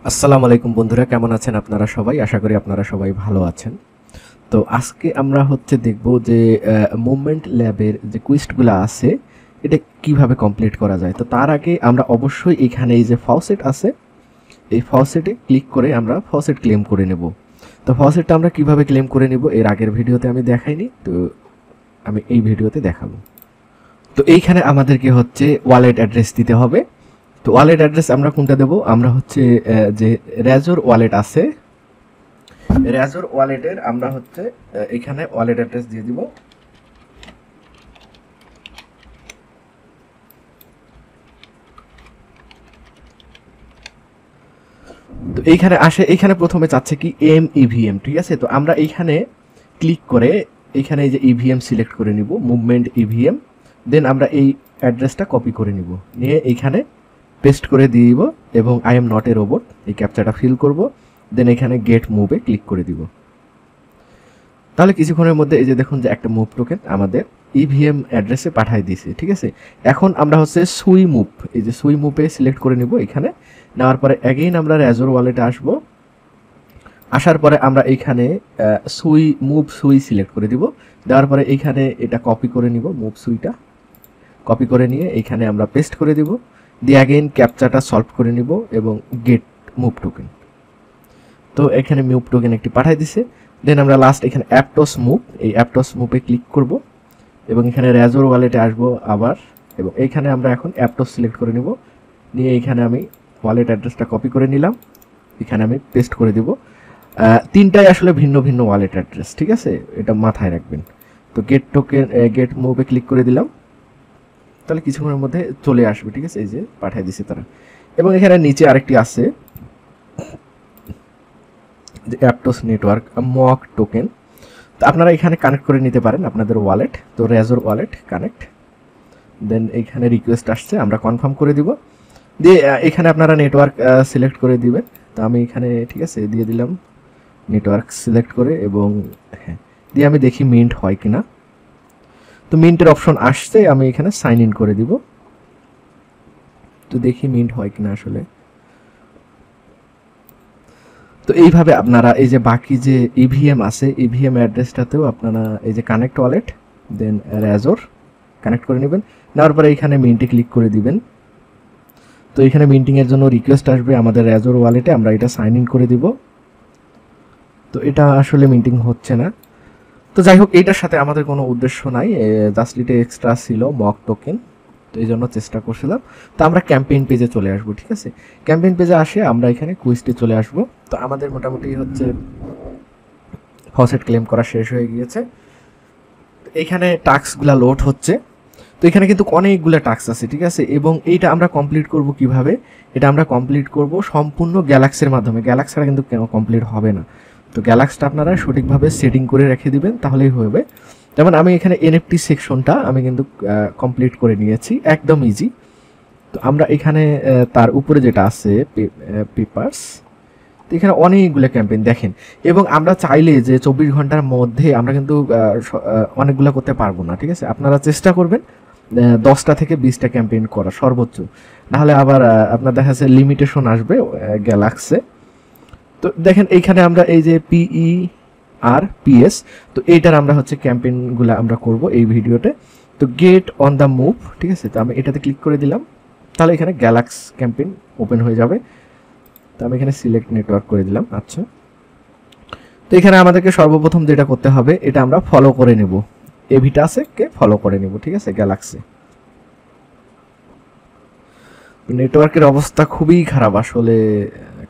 আসসালামু আলাইকুম বন্ধুরা, কেমন আছেন আপনারা সবাই? আশা করি আপনারা সবাই ভালো আছেন। তো আজকে আমরা দেখব যে মুভমেন্ট ল্যাবের যে কুইজগুলো আছে এটা কিভাবে কমপ্লিট করা যায়। তো তার আগে আমরা অবশ্যই এখানে এই যে ফসেট আছে, এই ফসেটে ক্লিক করে আমরা ফসেট ক্লেম করে নেব। তো ফসেটটা আমরা কিভাবে ক্লেম করে নেব এর আগের ভিডিওতে আমি দেখাইনি, তো আমি এই ভিডিওতে দেখাবো। তো এইখানে আমাদেরকে ওয়ালেট অ্যাড্রেস দিতে হবে। তো ওয়ালেট অ্যাড্রেস আমরা কোনটা দেব? আমরা যে রেজর ওয়ালেট আছে, রেজর ওয়ালেটের আমরা এখানে ওয়ালেট অ্যাড্রেস দিয়ে দিব। তো এইখানে প্রথমে চাচ্ছে কি ইভিএম, ঠিক আছে। তো আমরা এইখানে ক্লিক করে এইখানে এই যে ইভিএম সিলেক্ট করে নিব, মুভমেন্ট ইভিএম। দেন আমরা এই অ্যাড্রেসটা কপি করে নিব, নিয়ে এইখানে পেস্ট করে দিয়ে দিব এবং I am not a robot এই ক্যাপচাটা ফিল করব। দেন এখানে গেট মুভে ক্লিক করে দিব। তাহলে কিছুক্ষণের মধ্যে এই যে দেখুন যে একটা মুভ টোকেন আমাদের ইভিএম অ্যাড্রেসে পাঠিয়ে দিয়েছে, ঠিক আছে। এখন আমরা সুই মুভ, এই যে সুই মুভে সিলেক্ট করে নিব। এখানে নেওয়ার পরে অ্যাগেইন আমরা রেজর ওয়ালেটে আসব। আসার পরে আমরা এইখানে সুই সিলেক্ট করে দিব। দেওয়ার পরে এইখানে এটা কপি করে নিব, মুভ সুইটা কপি করে নিয়ে এইখানে আমরা পেস্ট করে দিব, দিয়ে অ্যাগেইন ক্যাপচাটা সলভ করে নিব এবং গেট মুভ টোকেন। তো এখানে মুভ টোকেন একটি পাঠিয়ে দিছে। দেন আমরা লাস্ট এখানে অ্যাপটস মুভ, এই অ্যাপটস মুভে ক্লিক করব এবং এখানে রেজর ওয়ালেটে আসব আবার, এবং এইখানে আমরা এখন অ্যাপটস সিলেক্ট করে নিব। নিয়ে এইখানে আমি ওয়ালেট অ্যাড্রেসটা কপি করে নিলাম, এখানে আমি পেস্ট করে দিব। তিনটাই আসলে ভিন্ন ভিন্ন ওয়ালেট অ্যাড্রেস, ঠিক আছে, এটা মাথায় রাখবেন। তো গেট মুভে ক্লিক করে দিলাম, তাহলে কিছুক্ষণের মধ্যে চলে আসবে, ঠিক আছে। এই যে পাঠিয়ে দিছে তারা। এবং এখানে নিচে আরেকটি আছে যে অ্যাপটস নেটওয়ার্ক মক টোকেন। তো আপনারা এখানে কানেক্ট করে নিতে পারেন আপনাদের ওয়ালেট। তো রেজর ওয়ালেট কানেক্ট, দেন এইখানে রিকোয়েস্ট আসছে, আমরা কনফার্ম করে দিব। দিয়ে এখানে আপনারা নেটওয়ার্ক সিলেক্ট করে দিবেন। তো আমি এখানে ঠিক আছে দিয়ে দিলাম নেটওয়ার্ক সিলেক্ট করে, এবং হ্যাঁ দিয়ে আমি দেখি মিন্ট হয় কিনা। তো মিন্টের অপশন আসছে, আমি এখানে সাইন ইন করে দিব। তো দেখি মিন্ট হয় কিনা আসলে। তো এইভাবে আপনারা এই যে বাকি যে ইভিএম আছে, ইভিএম অ্যাড্রেসটাতেও আপনারা এই যে কানেক্ট ওয়ালেট দেন রেজর কানেক্ট করে নেবেন। নেওয়ার পরে এখানে মিন্টে ক্লিক করে দিবেন। তো এখানে মিন্টিংয়ের জন্য রিকোয়েস্ট আসবে আমাদের রেজর ওয়ালেটে, আমরা এটা সাইন ইন করে দিব। তো এটা আসলে মিন্টিং হচ্ছে না। তো যাই হোক, এইটার সাথে আমাদের কোনো উদ্দেশ্য নাই, জাস্ট এটা এক্সট্রা ছিল মক টোকেন, তো এই জন্য চেষ্টা করছিলাম। তো আমরা ক্যাম্পেইন পেজে চলে আসবো, ঠিক আছে। ক্যাম্পেইন পেজে আসে আমরা এখানে কুইজটে চলে আসবো। তো আমাদের মোটামুটি ফসেট ক্লেম করা শেষ হয়ে গিয়েছে। এখানে টাস্কগুলা লোড হচ্ছে। তো এখানে কিন্তু অনেকগুলো টাস্ক আছে, ঠিক আছে। এবং এইটা আমরা কমপ্লিট করব কিভাবে? এটা আমরা কমপ্লিট করব সম্পূর্ণ গ্যালাক্সির মাধ্যমে। গ্যালাক্স ছাড়া কিন্তু কমপ্লিট হবে না। তো গ্যালাক্সটা আপনারা সঠিকভাবে সেটিং করে রেখে দিবেন, তাহলেই হবে। যেমন আমি এখানে এনএফটি সেকশনটা আমি কিন্তু কমপ্লিট করে নিয়েছি, একদম ইজি। তো আমরা এখানে তার উপরে যেটা আছে পেপারস, তো এখানে অনেকগুলো ক্যাম্পেইন দেখেন। এবং আমরা চাইলে যে 24 ঘন্টার মধ্যে আমরা কিন্তু অনেকগুলো করতে পারবো না, ঠিক আছে। আপনারা চেষ্টা করবেন 10টা থেকে 20টা ক্যাম্পেইন করা সর্বোচ্চ, নাহলে আবার আপনার দেখা যাচ্ছে লিমিটেশন আসবে গ্যালাক্সে। তো দেখেন এইখানে আমরা এই যে PERPS, তো এইটার আমরা ক্যাম্পেইনগুলো আমরা করব এই ভিডিওতে। তো গেট অন দ্য মুভ, ঠিক আছে। তো আমি এটাতে ক্লিক করে দিলাম, তাহলে এখানে গ্যালাক্স ক্যাম্পেইন ওপেন হয়ে যাবে। তো আমি এখানে সিলেক্ট নেটওয়ার্ক করে দিলাম। আচ্ছা, তো এখানে আমাদেরকে সর্বপ্রথম যেটা করতে হবে, এটা আমরা ফলো করে নেব, এভিটাসকে ফলো করে নেব, ঠিক আছে, গ্যালাক্সি। নেটওয়ার্কের অবস্থা খুবই খারাপ, আসলে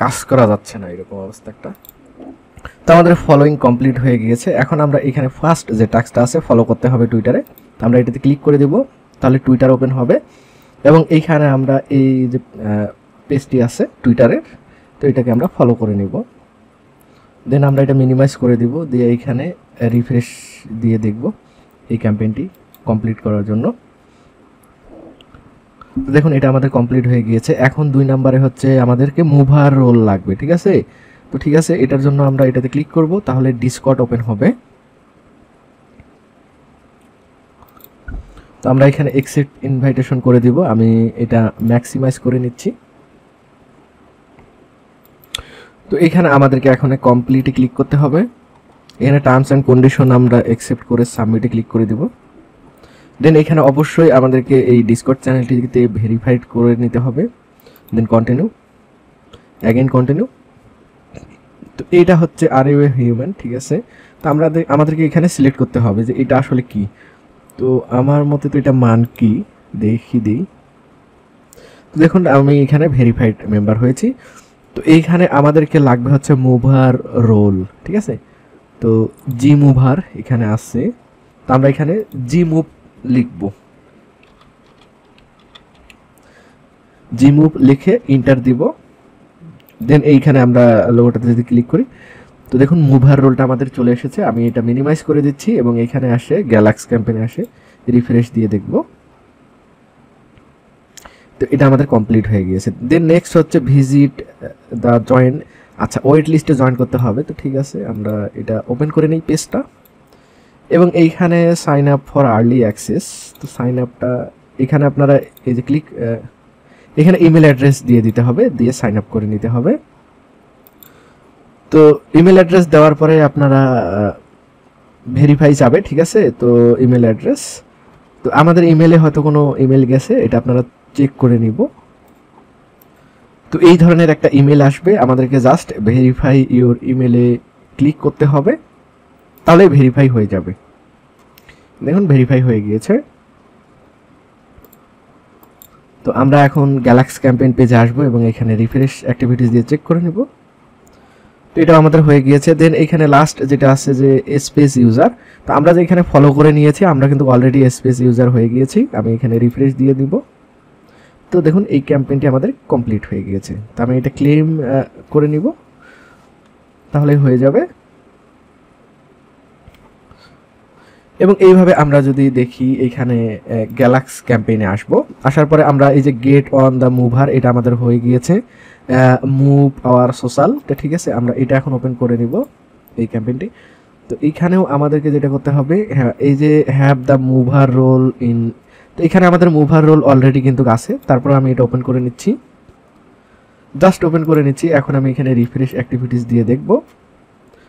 কাজ করা যাচ্ছে না, এরকম অবস্থা একটা। তো আমাদের ফলোইং কমপ্লিট হয়ে গিয়েছে। এখন আমরা এখানে ফার্স্ট যে টাস্কটা আছে, ফলো করতে হবে টুইটারে। তো আমরা এটাতে ক্লিক করে দেব, তাহলে টুইটার ওপেন হবে। এবং এইখানে আমরা এই যে পেজটি আছে টুইটারের, তো এটাকে আমরা ফলো করে নিব। দেন আমরা এটা মিনিমাইজ করে দিব, দিয়ে এইখানে রিফ্রেশ দিয়ে দেখব এই ক্যাম্পেইনটি কমপ্লিট করার জন্য। দেখুন এটা আমাদের কমপ্লিট হয়ে গিয়েছে। এখন 2 নম্বরে আমাদেরকে মুভার রোল লাগবে, ঠিক আছে। তো ঠিক আছে, এটার জন্য আমরা এটাতে ক্লিক করব, তাহলে ডিসকর্ড ওপেন হবে। তো আমরা এখানে এক্সেপ্ট ইনভাইটেশন করে দিব। আমি এটা ম্যাক্সিমাইজ করে নিচ্ছি। তো এখানে আমাদেরকে এখন কমপ্লিটে ক্লিক করতে হবে। এখানে টার্মস অ্যান্ড কন্ডিশন আমরা অ্যাকসেপ্ট করে সাবমিটে ক্লিক করে দেব। দেন এখানে অবশ্যই আমাদেরকে এই ডিসকর্ড চ্যানেলটিতে ভেরিফাইড করে নিতে হবে। Then continue, again continue. তো এটা হচ্ছে আর ইউ এ হিউম্যান, ঠিক আছে। তো আমাদেরকে এখানে সিলেক্ট করতে হবে যে এটা আসলে কি। তো আমার মতে তো এটা মান কি দেখি দিই। তো দেখুন আমি এখানে ভেরিফাইড মেম্বার হয়েছি। তো এইখানে আমাদেরকে লাগবে হচ্ছে মুভার রোল, ঠিক আছে। তো জি মুভার এখানে আছে, তো আমরা এখানে জি মুভ লিখব। জি মুভ লিখে ইন্টার দিব। দেন এইখানে আমরা লোগোটাতে যদি ক্লিক করি, তো দেখুন মুভার রোলটা আমাদের চলে এসেছে। আমি এটা মিনিমাইজ করে দিচ্ছি এবং এখানে আসে গ্যালাক্স ক্যাম্পেইনে আসে, রিফ্রেশ দিয়ে দেখব। তো এটা আমাদের কমপ্লিট হয়ে গিয়েছে। দেন নেক্সট হচ্ছে ভিজিট দ্য জয়েন। আচ্ছা, ওয়েট লিস্টে জয়েন করতে হবে। তো ঠিক আছে, আমরা এটা ওপেন করে নিই পেজটা এবং এইখানে sign up for early access. তো সাইন আপটা এখানে আপনারা এই যে ক্লিক, এখানে ইমেল অ্যাড্রেস দিয়ে দিতে হবে, দিয়ে সাইন আপ করে নিতে হবে। তো ইমেল অ্যাড্রেস দেওয়ার পরে আপনারা ভেরিফাই যাবে, ঠিক আছে। তো ইমেল অ্যাড্রেস, তো আমাদের ইমেলে হয়তো কোনো ইমেল গেছে, এটা আপনারা চেক করে নিব। তো এই ধরনের একটা ইমেল আসবে, আমাদেরকে জাস্ট ভেরিফাই ইওর ইমেলে ক্লিক করতে হবে, তাহলে ভেরিফাই হয়ে যাবে। দেখুন ভেরিফাই হয়ে গিয়েছে। তো আমরা এখন গ্যালাক্স ক্যাম্পেইন পেজে আসবো এবং এখানে রিফ্রেশ অ্যাক্টিভিটিস দিয়ে চেক করে নিব। তো এটা আমাদের হয়ে গিয়েছে। দেন এখানে লাস্ট যেটা আছে যে স্পেস ইউজার, তো আমরা যে এখানে ফলো করে নিয়েছি, আমরা কিন্তু অলরেডি স্পেস ইউজার হয়ে গিয়েছি। আমি এখানে রিফ্রেশ দিয়ে দিব। তো দেখুন এই ক্যাম্পেইনটি আমাদের কমপ্লিট হয়ে গিয়েছে। তো আমি এটা ক্লেম করে নিব, তাহলে হয়ে যাবে। এবং এইভাবে আমরা যদি দেখি এখানে গ্যালাক্স ক্যাম্পেইনে আসবো, আসার পরে আমরা এই যে গেট অন দ্য মুভার, এটা আমাদের হয়ে গিয়েছে। মুভ আওয়ার সোশ্যাল, ঠিক আছে। আমরা এটা এখন ওপেন করে নিব এই ক্যাম্পেইনটি। তো এইখানেও আমাদেরকে যেটা করতে হবে, হ্যাঁ, এই যে have the mover roll in, তো এখানে আমাদের মুভার রোল অলরেডি কিন্তু আছে। তারপর আমি এটা ওপেন করে নিচ্ছি, জাস্ট ওপেন করে নিচ্ছি। এখন আমি এখানে রিফ্রেশ অ্যাক্টিভিটিস দিয়ে দেখব।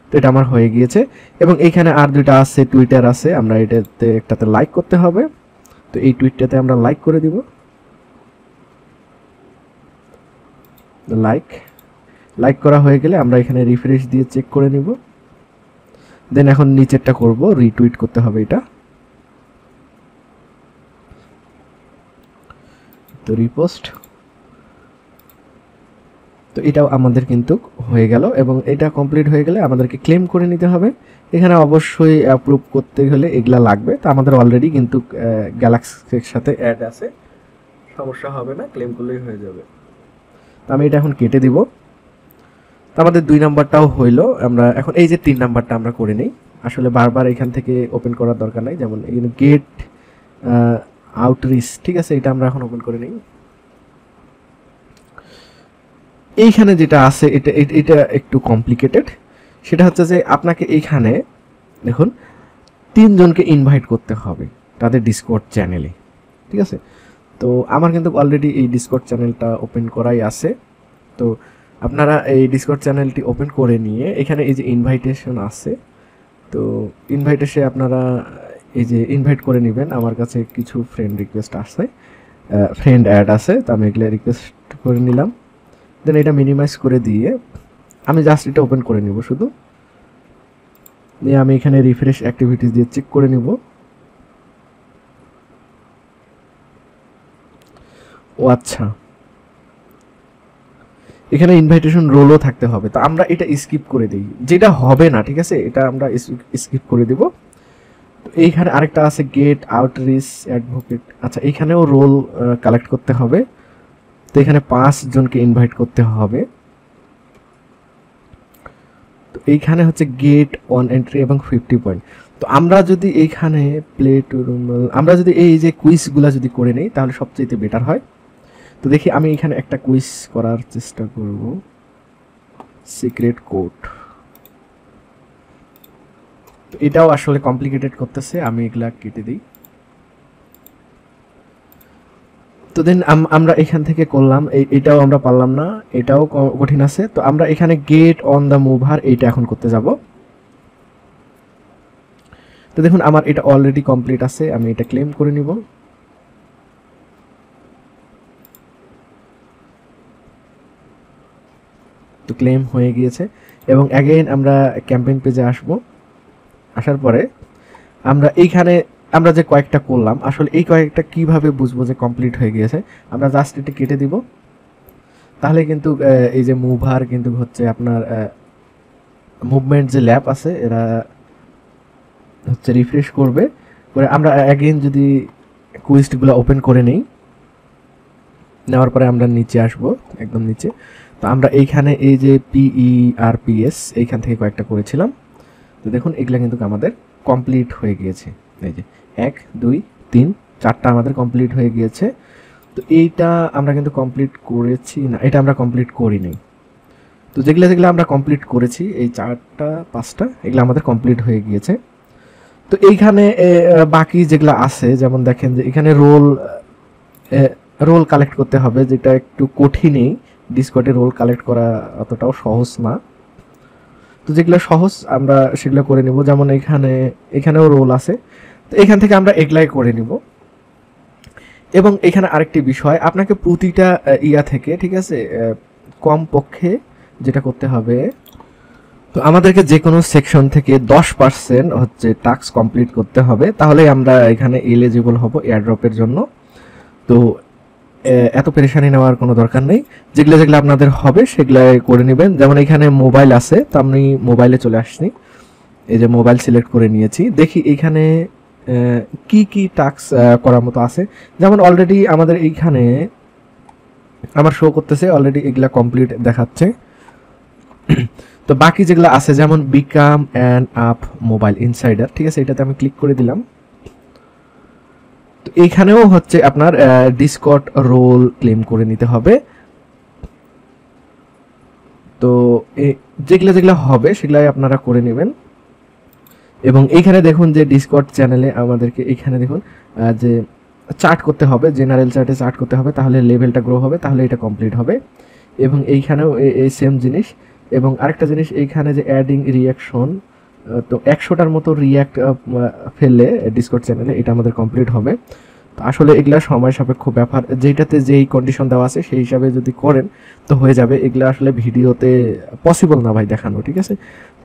তো এটা আমার হয়ে গিয়েছে। এবং এইখানে আর দুইটা আছে, টুইটার আছে, আমরা এটাতে একটাতে লাইক করতে হবে। তো এই টুইটটাতে আমরা লাইক করে দিব, লাইক করা হয়ে গেলে আমরা এখানে রিফ্রেশ দিয়ে চেক করে নিব। দেন এখন নিচেরটা করব, রিটুইট করতে হবে এটা। তো রিপোস্ট, তো এটাও আমাদের কিন্তু হয়ে গেল। এবং এটা কমপ্লিট হয়ে গেলে আমাদেরকে ক্লেম করে নিতে হবে। এখানে অবশ্যই অ্যাপ্রুভ করতে গেলে এগুলা লাগবে। তো আমাদের অলরেডি কিন্তু গ্যালাক্সির সাথে অ্যাড আছে, সমস্যা হবে না, ক্লেম করলেই হয়ে যাবে। তো আমি এটা এখন কেটে দিব। তো আমাদের 2 নাম্বারটাও হইলো। আমরা এখন এই যে 3 নাম্বারটা আমরা করে নিই, আসলে বারবার এখান থেকে ওপেন করার দরকার নাই। যেমন এখানে গেট আউটরিচ, ঠিক আছে, এটা আমরা এখন ওপেন করে নিই। এইখানে যেটা আছে এটা একটু কমপ্লিকেটেড। সেটা হচ্ছে যে আপনাকে এইখানে দেখুন 3 জনকে ইনভাইট করতে হবে তাদের ডিসকর্ড চ্যানেলে, ঠিক আছে। তো আমার কিন্তু অলরেডি এই ডিসকর্ড চ্যানেলটা ওপেন করাই আছে। তো আপনারা এই ডিসকর্ড চ্যানেলটি ওপেন করে নিয়ে এখানে এই যে ইনভাইটেশন আছে, তো ইনভাইটেশনে আপনারা এই যে ইনভাইট করে নেবেন। আমার কাছে কিছু ফ্রেন্ড রিকোয়েস্ট আছে, ফ্রেন্ড অ্যাড আছে, তো আমি এগুলো রিকোয়েস্ট করে নিলাম। দেন এটা মিনিমাইজ করে দিয়ে আমি জাস্ট এটা ওপেন করে নিব শুধু, দিয়ে আমি এখানে রিফ্রেশ অ্যাক্টিভিটিস দিয়ে চেক করে নিব। ও আচ্ছা, এখানে ইনভাইটেশন রোলও থাকতে হবে। তো আমরা এটা স্কিপ করে দিই, যেটা হবে না, ঠিক আছে, এটা আমরা স্কিপ করে দিব। তো এইখানে আরেকটা আছে গেট আউটরিচ অ্যাডভোকেট। আচ্ছা, এইখানেও রোল কালেক্ট করতে হবে। তো এখানে 5 জনকে ইনভাইট করতে হবে। তো এইখানে হচ্ছে গেট অন এন্ট্রি এবং 50 পয়েন্ট। তো আমরা যদি এইখানে প্লে টু আমরা যদি এই যে কুইজগুলা যদি করে নেই তাহলে সবচেয়ে বেটার হয়। তো দেখি আমি এখানে একটা কুইজ করার চেষ্টা করব, সিক্রেট কোড। তো এটাও আসলে কমপ্লিকেটেড করতেছে, আমি এগুলা কেটে দিই। তো দেন আমরা এখান থেকে করলাম, এটাও আমরা পারলাম না, এটাও কঠিন আছে। তো আমরা এখানে গেট অন দ্য মুভার এইটা এখন করতে যাব। তো দেখুন আমার এটা অলরেডি কমপ্লিট আছে, আমি এটা ক্লেম করে নিব। তো ক্লেম হয়ে গিয়েছে এবং অ্যাগেইন আমরা ক্যাম্পেইন পেজে আসব। আসার পরে আমরা এইখানে আমরা যে কয়েকটা করলাম, আসলে এই কয়েকটা কিভাবে বুঝবো যে কমপ্লিট হয়ে গিয়েছে, আমরা জাস্ট এটা কেটে দিব। তাহলে কিন্তু এই যে মুভার কিন্তু হচ্ছে আপনার মুভমেন্ট যে ল্যাব আছে এরা হচ্ছে রিফ্রেশ করবে। করে আমরা অ্যাগেইন যদি কুইস্টগুলো ওপেন করে নেই, নেওয়ার পরে আমরা নিচে আসব, একদম নিচে। তো আমরা এইখানে এই যে PERPS এইখান থেকে কয়েকটা করেছিলাম। তো দেখুন এগুলা কিন্তু আমাদের কমপ্লিট হয়ে গিয়েছে। এই যে 1 2 3 4টা আমাদের কমপ্লিট হয়ে গিয়েছে। তো এইটা আমরা কিন্তু কমপ্লিট করেছি না, এটা আমরা কমপ্লিট করি নাই। তো যেগুলো যেগুলো আমরা কমপ্লিট করেছি এই 4টা 5টা এগুলো আমাদের কমপ্লিট হয়ে গিয়েছে। তো এইখানে বাকি যেগুলো আছে, যেমন দেখেন যে এখানে রোল কালেক্ট করতে হবে, যেটা একটু কঠিনই। ডিসকর্ডে রোল কালেক্ট করা অতটাও সহজ না। তো যেগুলো সহজ আমরা সেগুলো করে নিব, যেমন এখানেও রোল আছে। তো এখান থেকে আমরা এগুলাই করে নিব। এবং এখানে আরেকটি বিষয়, আপনাকে প্রতিটা ইয়া থেকে, ঠিক আছে, কমপক্ষে যেটা করতে হবে, তো আমাদেরকে যে কোনো সেকশন থেকে 10% হচ্ছে টাস্ক কমপ্লিট করতে হবে, তাহলে আমরা এখানে এলিজিবল হব এয়ারড্রপের জন্য। তো এত পেরেশানি নেওয়ার কোনো দরকার নেই, যেগুলো যেগুলো আপনাদের হবে সেগুলো করে নেবেন। যেমন এখানে মোবাইল আছে, তো আমি মোবাইলে চলে আসছি, এই যে মোবাইল সিলেক্ট করে নিয়েছি। দেখি এখানে কি কি টাস্ক করার মতো আছে। যেমন অলরেডি আমাদের এইখানে আমার শো করতেছে অলরেডি এগুলা কমপ্লিট দেখাচ্ছে। তো বাকি যেগুলো আছে যেমন become an up mobile insider, ঠিক আছে, এটাতে আমি ক্লিক করে দিলাম। তো এইখানেও হচ্ছে আপনার ডিসকর্ড রোল ক্লেম করে নিতে হবে। তো যেগুলো যেগুলো হবে সেগুলাই আপনারা করে নেবেন। এবং এইখানে দেখুন যে ডিসকর্ড চ্যানেলে আমাদেরকে এইখানে দেখুন যে চার্ট করতে হবে, জেনারেল চার্টে চার্ট করতে হবে, তাহলে লেভেলটা গ্রো হবে, তাহলে এটা কমপ্লিট হবে। এবং এইখানেও এই সেম জিনিস। এবং আরেকটা জিনিস এইখানে যে অ্যাডিং রিয়াকশন, তো 100টার মতো রিয়াক্ট ফেললে ডিসকর্ড চ্যানেলে এটা আমাদের কমপ্লিট হবে। তো আসলে এগুলা সময় সাপেক্ষ ব্যাপার, যেটাতে যেই কন্ডিশন দেওয়া আছে সেই হিসাবে যদি করেন তো হয়ে যাবে। এগুলা আসলে ভিডিওতে পসিবল না ভাই দেখানো, ঠিক আছে।